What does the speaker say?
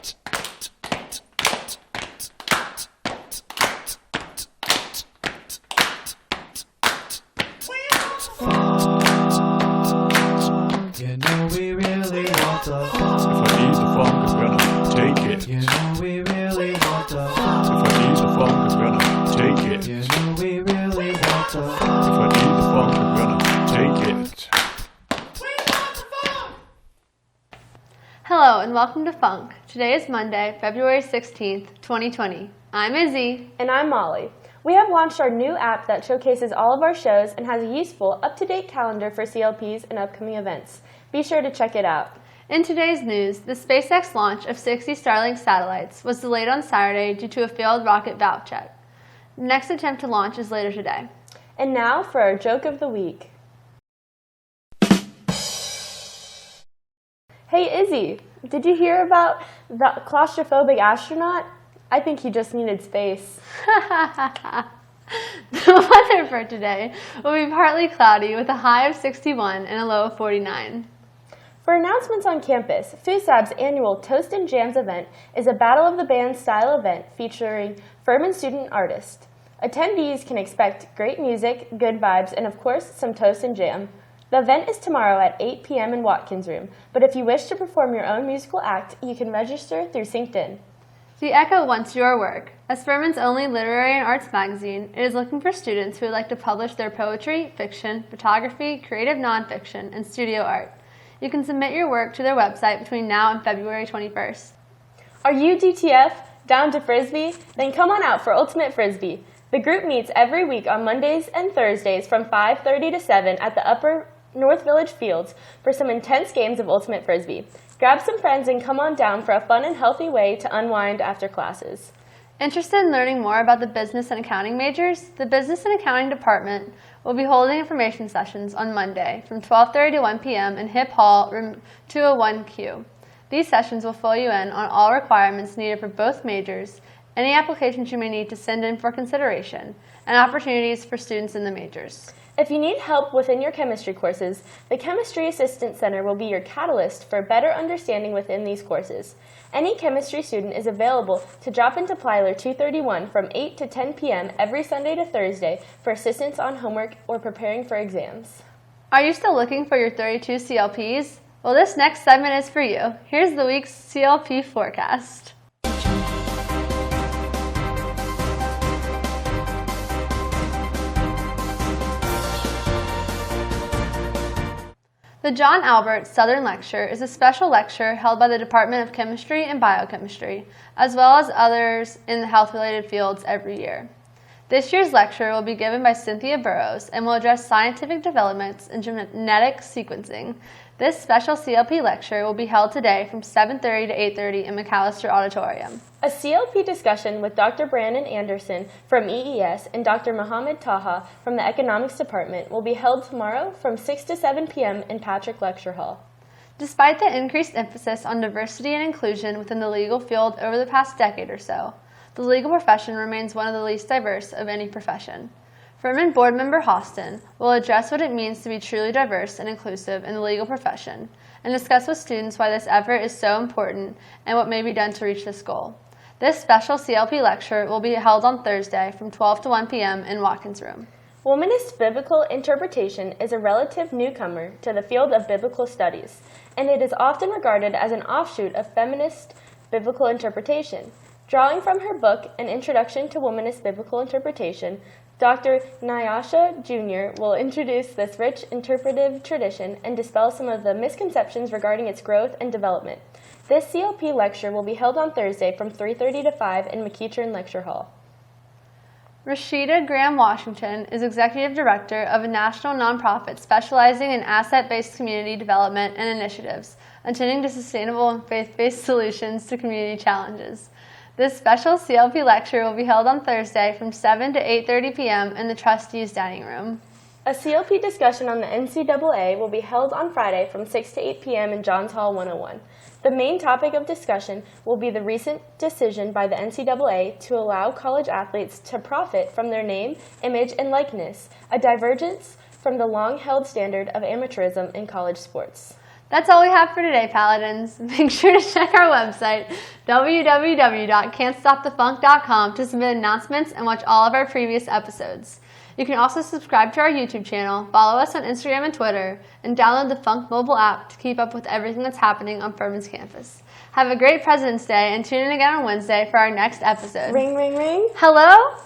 You know we really want the If I need the funk, I'm gonna take it. You know we really want the If I need the funk, I'm gonna take it. You know we really want the If I need the funk, I'm gonna take it. Hello and welcome to Func. Today is Monday, February 16th, 2020. I'm Izzy. And I'm Molly. We have launched our new app that showcases all of our shows and has a useful, up-to-date calendar for CLPs and upcoming events. Be sure to check it out. In today's news, the SpaceX launch of 60 Starlink satellites was delayed on Saturday due to a failed rocket valve check. The next attempt to launch is later today. And now for our joke of the week. Hey Izzy, did you hear about the claustrophobic astronaut? I think he just needed space. The weather for today will be partly cloudy with a high of 61 and a low of 49. For announcements on campus, FUSAB's annual Toast and Jams event is a Battle of the Bands style event featuring Furman student artists. Attendees can expect great music, good vibes, and of course, some toast and jam. The event is tomorrow at 8 p.m. in Watkins Room, but if you wish to perform your own musical act, you can register through SyncedIn. The Echo wants your work. As Furman's only literary and arts magazine, it is looking for students who would like to publish their poetry, fiction, photography, creative nonfiction, and studio art. You can submit your work to their website between now and February 21st. Are you DTF? Down to Frisbee? Then come on out for Ultimate Frisbee. The group meets every week on Mondays and Thursdays from 5:30 to 7 at the Upper North Village Fields for some intense games of Ultimate Frisbee. Grab some friends and come on down for a fun and healthy way to unwind after classes. Interested in learning more about the business and accounting majors? The Business and Accounting Department will be holding information sessions on Monday from 12:30 to 1 p.m. in Hip Hall, room 201Q. These sessions will fill you in on all requirements needed for both majors, any applications you may need to send in for consideration, and opportunities for students in the majors. If you need help within your chemistry courses, the Chemistry Assistance Center will be your catalyst for better understanding within these courses. Any chemistry student is available to drop into Plyler 231 from 8 to 10 p.m. every Sunday to Thursday for assistance on homework or preparing for exams. Are you still looking for your 32 CLPs? Well, this next segment is for you. Here's the week's CLP forecast. The John Albert Southern Lecture is a special lecture held by the Department of Chemistry and Biochemistry, as well as others in the health-related fields every year. This year's lecture will be given by Cynthia Burrows and will address scientific developments in genetic sequencing. This special CLP lecture will be held today from 7:30 to 8:30 in McAllister Auditorium. A CLP discussion with Dr. Brandon Anderson from EES and Dr. Mohammed Taha from the Economics Department will be held tomorrow from 6 to 7 p.m. in Patrick Lecture Hall. Despite the increased emphasis on diversity and inclusion within the legal field over the past decade or so, the legal profession remains one of the least diverse of any profession. Furman Board Member Hostin will address what it means to be truly diverse and inclusive in the legal profession and discuss with students why this effort is so important and what may be done to reach this goal. This special CLP lecture will be held on Thursday from 12 to 1 p.m. in Watkins Room. Womanist biblical interpretation is a relative newcomer to the field of biblical studies, and it is often regarded as an offshoot of feminist biblical interpretation. Drawing from her book, An Introduction to Womanist Biblical Interpretation, Dr. Nyasha Jr. will introduce this rich interpretive tradition and dispel some of the misconceptions regarding its growth and development. This CLP lecture will be held on Thursday from 3:30 to 5 in McEachern Lecture Hall. Rashida Graham Washington is Executive Director of a national nonprofit specializing in asset-based community development and initiatives, attending to sustainable and faith-based solutions to community challenges. This special CLP lecture will be held on Thursday from 7 to 8:30 p.m. in the Trustees Dining Room. A CLP discussion on the NCAA will be held on Friday from 6 to 8 p.m. in Johns Hall 101. The main topic of discussion will be the recent decision by the NCAA to allow college athletes to profit from their name, image, and likeness, a divergence from the long-held standard of amateurism in college sports. That's all we have for today, Paladins. Make sure to check our website, www.can'tstopthefunk.com, to submit announcements and watch all of our previous episodes. You can also subscribe to our YouTube channel, follow us on Instagram and Twitter, and download the Func mobile app to keep up with everything that's happening on Furman's campus. Have a great President's Day and tune in again on Wednesday for our next episode. Ring, ring, ring. Hello?